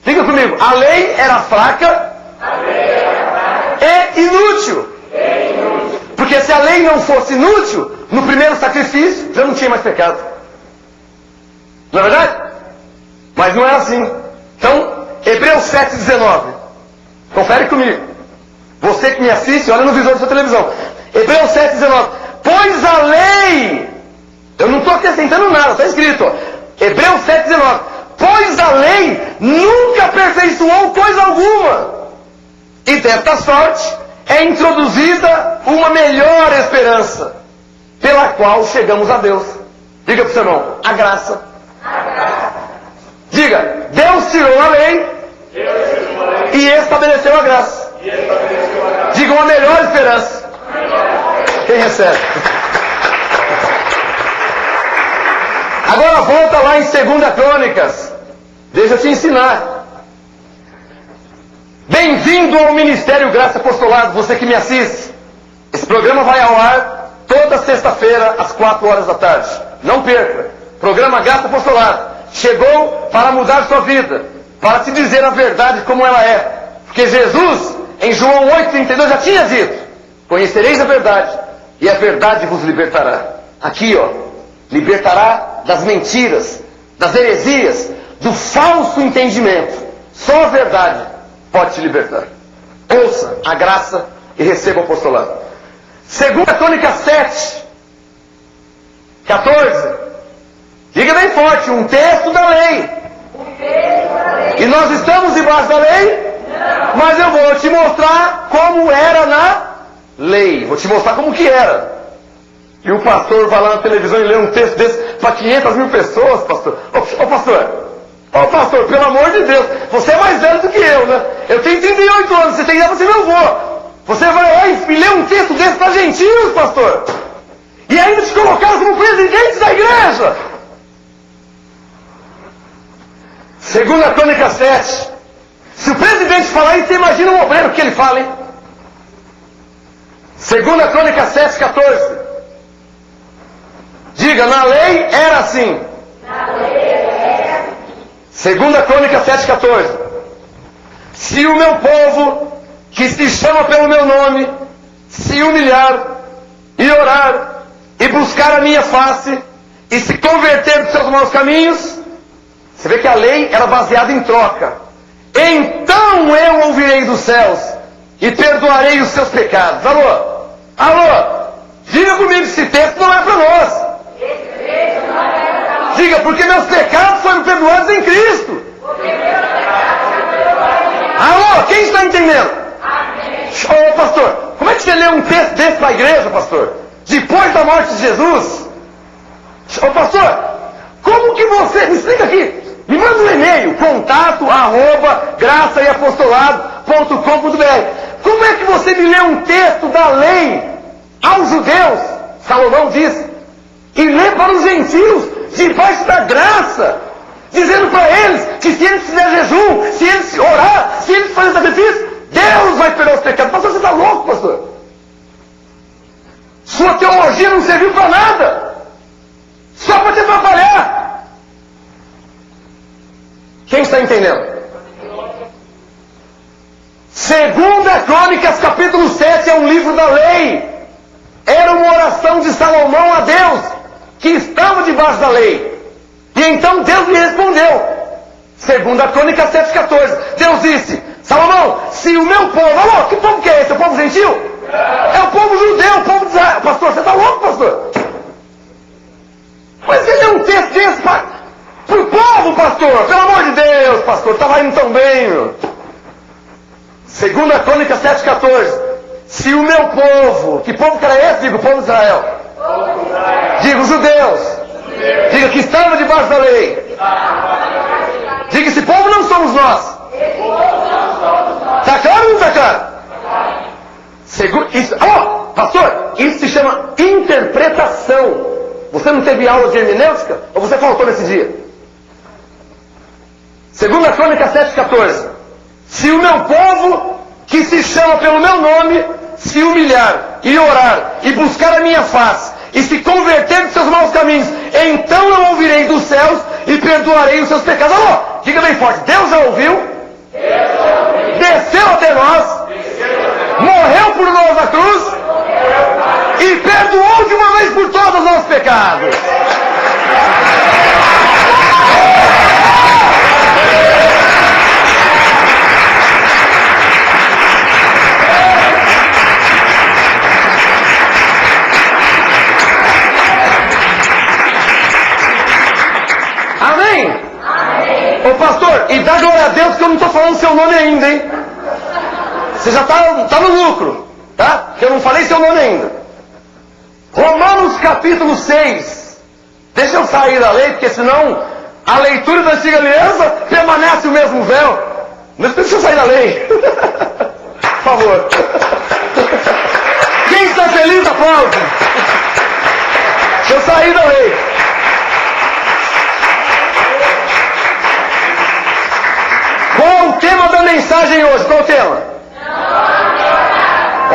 Diga comigo, a lei era fraca e inútil. Porque se a lei não fosse inútil, no primeiro sacrifício já não tinha mais pecado. Não é verdade? Mas não é assim. Então, Hebreus 7:19. Confere comigo. Você que me assiste, olha no visor da sua televisão. Hebreus 7:19. Pois a lei, eu não estou acrescentando nada, está escrito, ó. Hebreus 7:19. Pois a lei nunca aperfeiçoou coisa alguma. E desta sorte é introduzida uma melhor esperança, pela qual chegamos a Deus. Diga para o seu irmão, a graça. Diga, Deus tirou a lei e estabeleceu a graça. Diga, uma melhor esperança. Quem recebe? Agora volta lá em 2 Crônicas. Deixa eu te ensinar. Bem-vindo ao Ministério Graça Apostolado, você que me assiste. Esse programa vai ao ar toda sexta-feira, às 4 horas da tarde. Não perca. Programa Graça Apostolado. Chegou para mudar sua vida, para te dizer a verdade como ela é. Porque Jesus, em João 8,32, já tinha dito: conhecereis a verdade, e a verdade vos libertará. Aqui, libertará das mentiras, das heresias, do falso entendimento. Só a verdade pode te libertar. Ouça a graça e receba o apostolado. 2 Crônicas 7, 14. Diga bem forte: um texto da lei. E nós estamos debaixo da lei? Não. Mas eu vou te mostrar como era na lei. Vou te mostrar como que era. E o pastor vai lá na televisão e lê um texto desse para 500 mil pessoas, pastor. Ô pastor, pelo amor de Deus, você é mais velho do que eu, né? Eu tenho 38 anos, você tem idade para ser meu avô. Você vai lá e lê um texto desse para gentios, pastor. E ainda te colocaram como presidente da igreja. 2 Crônicas 7. Se o presidente falar isso, você imagina o obreiro que ele fala, hein? 2 Crônicas 7, 14. Diga: na lei era assim. 2 Crônicas 7, 14. Se o meu povo, que se chama pelo meu nome, se humilhar e orar e buscar a minha face e se converter dos seus maus caminhos. Você vê que a lei era baseada em troca. Então eu ouvirei dos céus e perdoarei os seus pecados. Alô, diga comigo, esse texto não é para nós. Diga: porque meus pecados foram perdoados em Cristo. Alô, quem está entendendo? Ô pastor, como é que você lê um texto desse para a igreja, pastor? Depois da morte de Jesus? Ô pastor, como que você... Me explica aqui. Me manda um e-mail: contato@graçaeapostolado.com.br. Como é que você me lê um texto da lei aos judeus, Salomão disse, e lê para os gentios debaixo da graça, dizendo para eles que se eles fizerem jejum, se eles orar, se eles fazerem sacrifício, Deus vai perdoar os pecados? Pastor, você está louco, pastor? Sua teologia não serviu para nada, só para te atrapalhar. Quem está entendendo? 2 Crônicas capítulo 7 é um livro da lei. Era uma oração de Salomão a Deus, que estava debaixo da lei. E então Deus lhe respondeu. 2 Crônicas 7, 14. Deus disse: Salomão, se o meu povo... Alô, que povo que é esse? É o povo gentil? É o povo judeu, o povo de Israel. Pastor, você está louco, pastor? Mas ele é um texto desse para o povo, pastor. Pelo amor de Deus, pastor, estava indo tão bem, meu. 2 Crônicas 7, 14. Se o meu povo... Que povo que era esse? Diga: o povo de Israel. Diga: os judeus. Diga: que estava debaixo da lei. Diga: esse povo não somos nós. Está claro ou não está claro? Pastor, isso se chama interpretação. Você não teve aula de hermenêutica? Ou você faltou nesse dia? 2 Crônicas 7, 14. Se o meu povo, que se chama pelo meu nome, se humilhar e orar e buscar a minha face e se converter dos seus maus caminhos, então eu ouvirei dos céus e perdoarei os seus pecados. Alô, diga bem forte: Deus já ouviu, desceu até nós, morreu por nós na cruz e perdoou de uma vez por todas os nossos pecados. Amém? Ô pastor, e dá glória a Deus que eu não estou falando seu nome ainda, hein? Você já está no lucro, tá? Que eu não falei seu nome ainda. Romanos capítulo 6. Deixa eu sair da lei, porque senão a leitura da antiga aliança permanece o mesmo véu. Mas deixa eu sair da lei. Por favor. Quem está feliz, aplaude. Deixa eu sair da lei. Qual o tema da mensagem? mensagem hoje, qual o tema?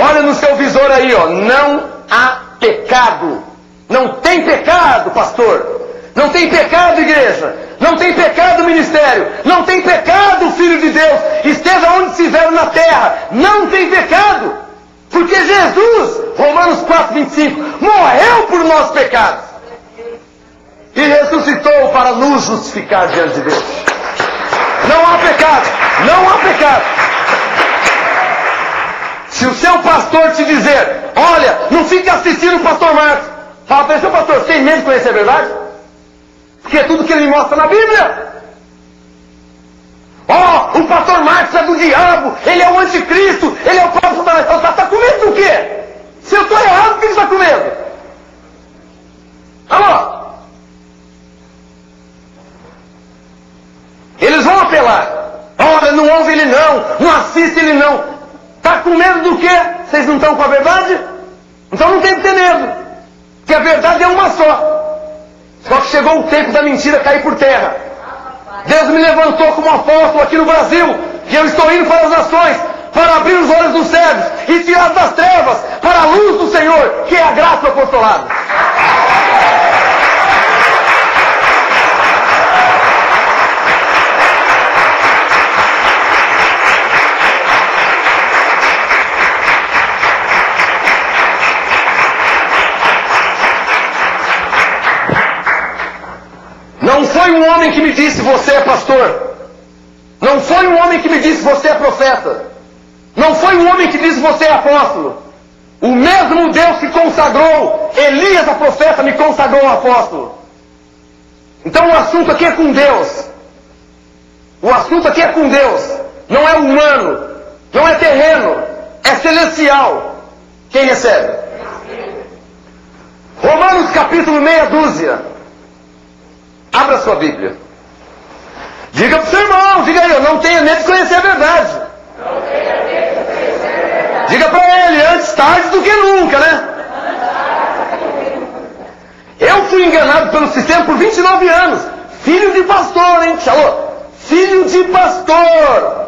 Olha no seu visor aí, ó. Não há pecado. Não tem pecado, pastor. Não tem pecado, igreja. Não tem pecado, ministério. Não tem pecado, filho de Deus. Esteja onde estiver na terra. Não tem pecado. Porque Jesus, Romanos 4:25, morreu por nossos pecados. E ressuscitou para nos justificar diante de Deus. Não há pecado. Não há pecado. Se o seu pastor te dizer, olha, não fica assistindo o pastor Marcos. Fala para ele, seu pastor, você tem medo de conhecer a verdade? Porque é tudo que ele me mostra na Bíblia. Ó, o pastor Marcos é do diabo, ele é o anticristo, ele é o próprio Satanás. Está com medo do quê? Se eu estou errado, por que você está com medo? Alô? Eles vão apelar. Olha, não ouve ele não assiste ele não. Está com medo do quê? Vocês não estão com a verdade? Então não tem que ter medo. Porque a verdade é uma só. Só que chegou o tempo da mentira cair por terra. Deus me levantou como apóstolo aqui no Brasil. E eu estou indo para as nações para abrir os olhos dos cegos e tirar das trevas para a luz do Senhor, que é a graça do apostolado. Não foi um homem que me disse, você é pastor. Não foi um homem que me disse, você é profeta. Não foi um homem que disse, você é apóstolo. O mesmo Deus que consagrou Elias a profeta me consagrou a apóstolo. Então o assunto aqui é com Deus. O assunto aqui é com Deus. Não é humano. Não é terreno. É celestial. Quem recebe? Romanos capítulo meia dúzia. Abra sua Bíblia. Diga para o seu irmão, diga aí, eu não tenho medo de conhecer a verdade. Diga para ele, antes tarde do que nunca, né? Eu fui enganado pelo sistema por 29 anos. Filho de pastor, hein? Falou? Filho de pastor.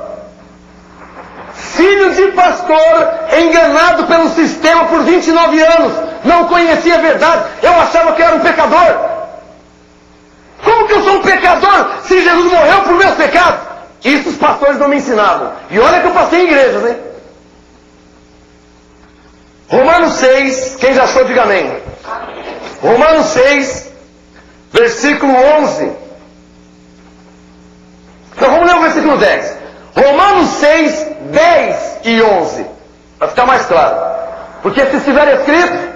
Filho de pastor, enganado pelo sistema por 29 anos. Não conhecia a verdade. Eu achava que era um pecador. Como que eu sou um pecador se Jesus morreu por meus pecados? Isso os pastores não me ensinavam. E olha que eu passei em igrejas, hein? Romanos 6, quem já achou, diga amém. Romanos 6, versículo 11. Então vamos ler o versículo 10. Romanos 6, 10 e 11. Para ficar mais claro. Porque se estiver escrito...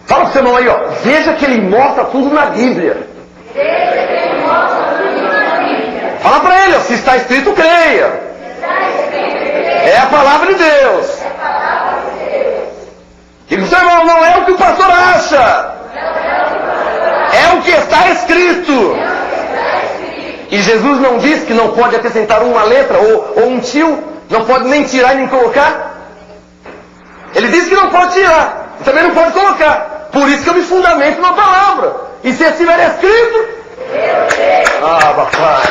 Fala para o seu irmão aí, ó. Veja que ele mostra tudo na Bíblia. Fala para ele, ó. Se está escrito, creia. É a palavra de Deus. Diga para o seu irmão, não é o que o pastor acha. É o que está escrito. E Jesus não disse que não pode acrescentar uma letra ou um tio. Não pode nem tirar e nem colocar. Ele disse que não pode tirar. Também não pode colocar. Por isso que eu me fundamento na palavra. E se estiver escrito... Ah, papai.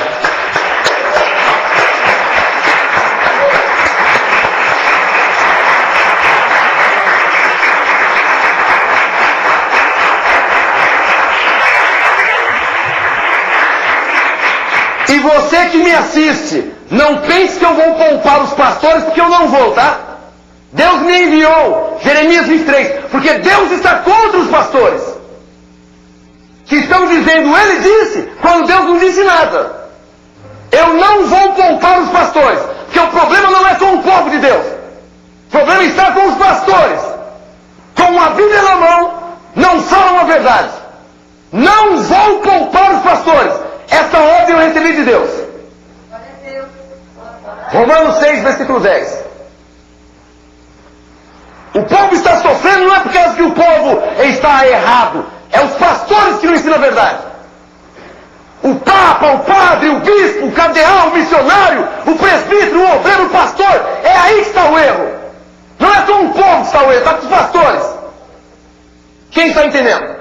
E você que me assiste, não pense que eu vou poupar os pastores, porque eu não vou, tá? Deus me enviou, Jeremias 23, porque Deus está contra os pastores, que estão dizendo, ele disse, quando Deus não disse nada. Eu não vou poupar os pastores, porque o problema não é com o povo de Deus, o problema está com os pastores, com a Bíblia na mão, não falam a verdade. Não vou poupar os pastores, essa ordem eu recebi de Deus. Romanos 6, versículo 10. O povo está sofrendo não é por causa que o povo está errado. É os pastores que não ensinam a verdade. O papa, o padre, o bispo, o cardeal, o missionário, o presbítero, o obreiro, o pastor. É aí que está o erro. Não é com o povo que está o erro, está com os pastores. Quem está entendendo?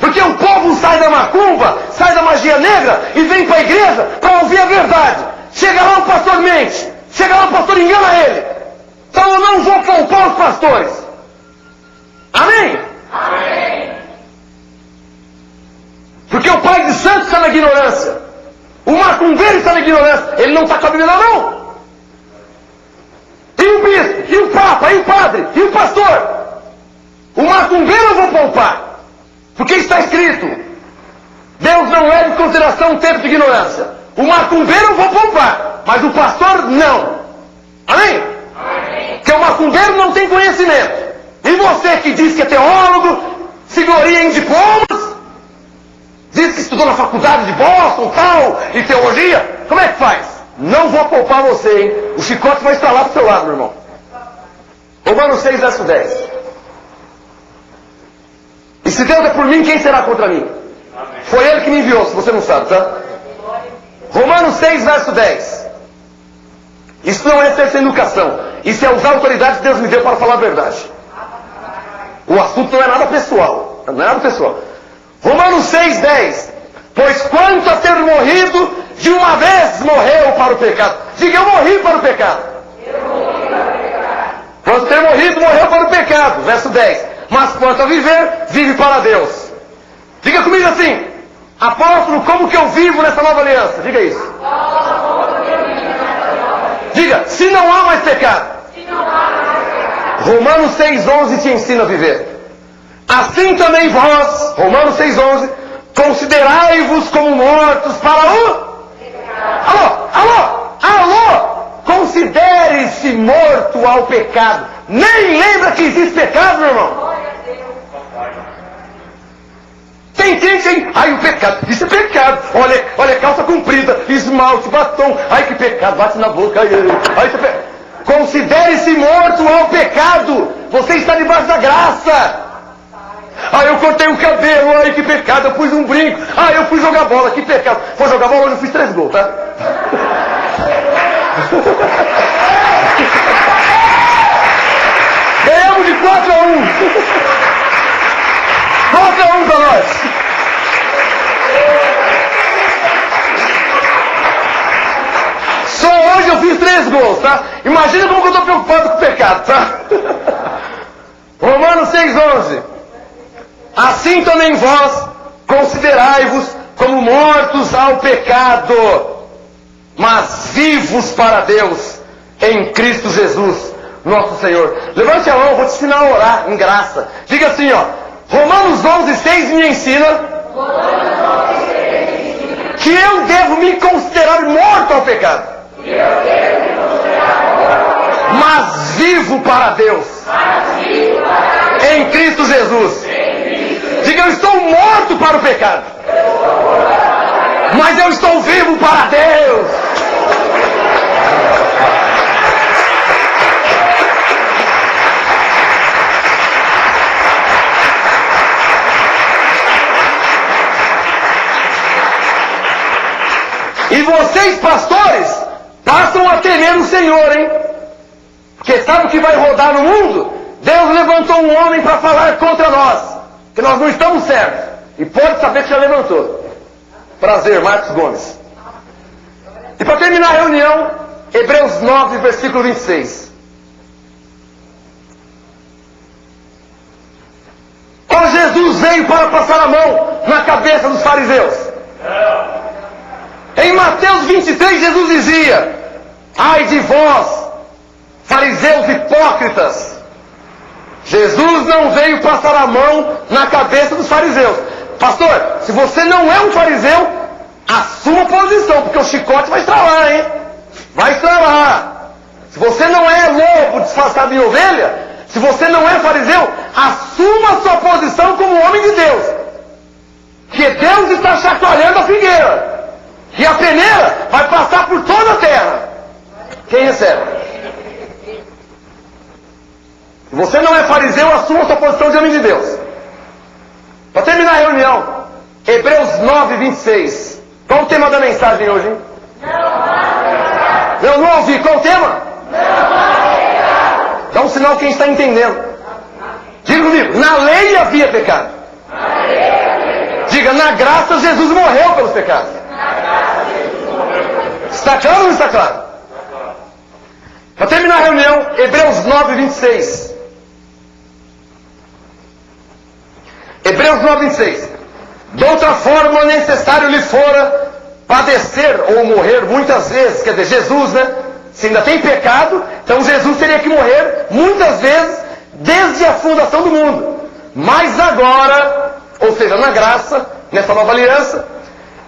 Porque o povo sai da macumba, sai da magia negra e vem para a igreja para ouvir a verdade. Chega lá o pastor mente, chega lá o pastor engana ele. Então eu não vou poupar os pastores. Amém? Amém. Porque o pai de santo está na ignorância. O macumbeiro está na ignorância. Ele não está com a Bíblia na mão. E o bispo, e o papa, e o padre, e o pastor. O macumbeiro eu vou poupar. Porque está escrito: Deus não leva em consideração o tempo de ignorância. O macumbeiro eu vou poupar, mas o pastor não. Amém? Amém. Porque o macumbeiro não tem conhecimento. E você que diz que é teólogo, se gloria em diplomas, diz que estudou na faculdade de Boston, tal, e teologia, como é que faz? Não vou poupar você, hein? O chicote vai estar lá pro seu lado, meu irmão. Romanos 6, verso 10. E se Deus é por mim, quem será contra mim? Amém. Foi Ele que me enviou, se você não sabe, tá? Romanos 6, verso 10. Isso não é ser sem educação. Isso é usar a autoridade que Deus me deu para falar a verdade. O assunto não é nada pessoal. Não é nada pessoal. Romanos 6, 10. Pois quanto a ter morrido, de uma vez morreu para o pecado. Diga, eu morri para o pecado. Eu morri para o pecado. Quanto a ter morrido, morreu para o pecado. Verso 10. Mas quanto a viver, vive para Deus. Diga comigo assim: apóstolo, como que eu vivo nessa nova aliança? Diga isso. Diga, se não há mais pecado. Romanos 6,11 te ensina a viver. Assim também vós, Romanos 6,11, considerai-vos como mortos para o... Alô! Considere-se morto ao pecado. Nem lembra que existe pecado, meu irmão. Tem crente aí, ai o pecado, isso é pecado. Olha calça comprida, esmalte, batom, ai que pecado, bate na boca, ai isso é pecado. Considere-se morto ao pecado. Você está debaixo da graça. Ah, eu cortei o cabelo, ai que pecado, eu pus um brinco. Ah, eu fui jogar bola, que pecado. Foi jogar bola, hoje eu fiz 3 gols, tá? Ganhamos de 4-1. 4-1 para nós. Só hoje eu fiz 3 gols, tá? Imagina como eu estou preocupado com o pecado, tá? Romanos 6,11. Assim também vós considerai-vos como mortos ao pecado, mas vivos para Deus em Cristo Jesus, nosso Senhor. Levante a mão, vou te ensinar a orar em graça. Diga assim, ó: Romanos 11:6 me ensina que eu devo me considerar morto ao pecado, mas vivo para Deus em Cristo Jesus. Diga, eu estou morto para o pecado, mas eu estou vivo para Deus. E vocês, pastores, passam a temer o Senhor, hein? Porque sabe o que vai rodar no mundo? Deus levantou um homem para falar contra nós, que nós não estamos certos. E pode saber que já levantou. Prazer, Marcos Gomes. E para terminar a reunião, Hebreus 9, versículo 26. Ó, Jesus veio para passar a mão na cabeça dos fariseus. Em Mateus 23, Jesus dizia: ai de vós, fariseus hipócritas. Jesus não veio passar a mão na cabeça dos fariseus. Pastor, se você não é um fariseu, assuma a posição, porque o chicote vai estralar, hein? Vai estralar. Se você não é lobo disfarçado em ovelha, se você não é fariseu, assuma a sua posição como homem de Deus. Que Deus está chacoalhando a figueira. E a peneira vai passar por toda a terra. Quem recebe? Se você não é fariseu, assuma a sua posição de homem de Deus. Para terminar a reunião, Hebreus 9, 26. Qual o tema da mensagem hoje, hein? Não ouvi. Qual o tema? Dá um sinal quem está entendendo. Diga comigo. Na lei havia pecado. na graça Jesus morreu pelos pecados. Está claro ou não está claro? Para terminar a reunião, Hebreus 9, 26. Hebreus 9, 26. De outra forma, necessário lhe fora padecer ou morrer muitas vezes. Quer dizer, Jesus, né? Se ainda tem pecado, então Jesus teria que morrer muitas vezes desde a fundação do mundo. Mas agora, ou seja, na graça, nessa nova aliança,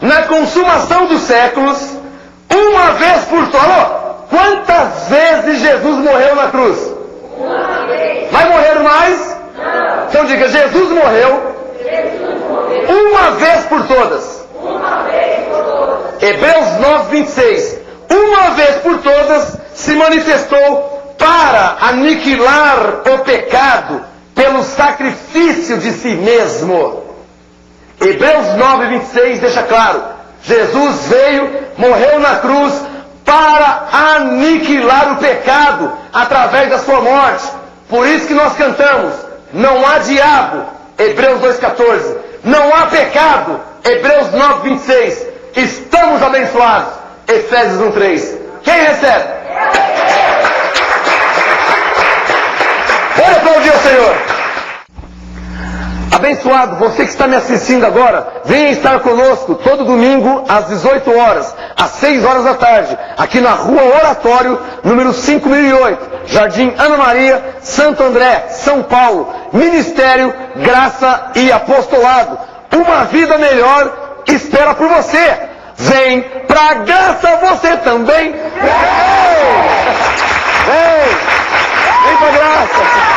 na consumação dos séculos, uma vez por todas. Quantas vezes Jesus morreu na cruz? Uma vez. Vai morrer mais? Não. Então diga, Jesus morreu. Jesus morreu. Uma vez por todas. Uma vez por todas. Hebreus 9, 26. Uma vez por todas se manifestou para aniquilar o pecado pelo sacrifício de si mesmo. Hebreus 9, 26 deixa claro. Jesus veio, morreu na cruz para aniquilar o pecado através da sua morte. Por isso que nós cantamos, não há diabo, Hebreus 2,14. Não há pecado, Hebreus 9, 26. Estamos abençoados, Efésios 1,3. Quem recebe? Olha para onde é o Senhor. Abençoado, você que está me assistindo agora, venha estar conosco todo domingo às 18 horas, às 6 horas da tarde, aqui na Rua Oratório, número 5008, Jardim Ana Maria, Santo André, São Paulo. Ministério, Graça e Apostolado. Uma vida melhor espera por você. Vem pra graça você também. Vem pra graça.